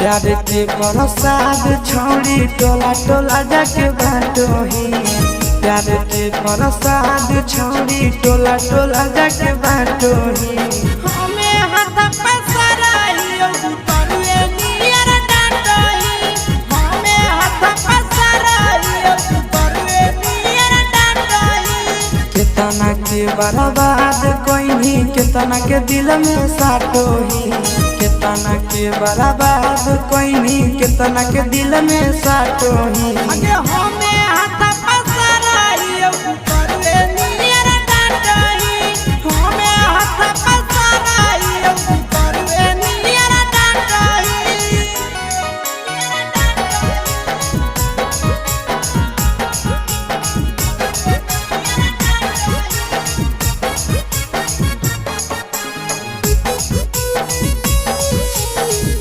प्यार के प्रसाद छोड़ी टोला टोला जाके बाटोही। प्यार के प्रसाद छोड़ी टोला टोला जाके बाटोही। हमें हाथ पसराइयो तरुए नियर डांटोही। हमें हाथ पसराइयो तरुए नियर डांटोही। कितना के बर्बाद कोइनी कितना के दिल में साटोही। कितना के बर्बाद कोइनी कितना के दिल में साटोही। हमें हाथ पसराइयो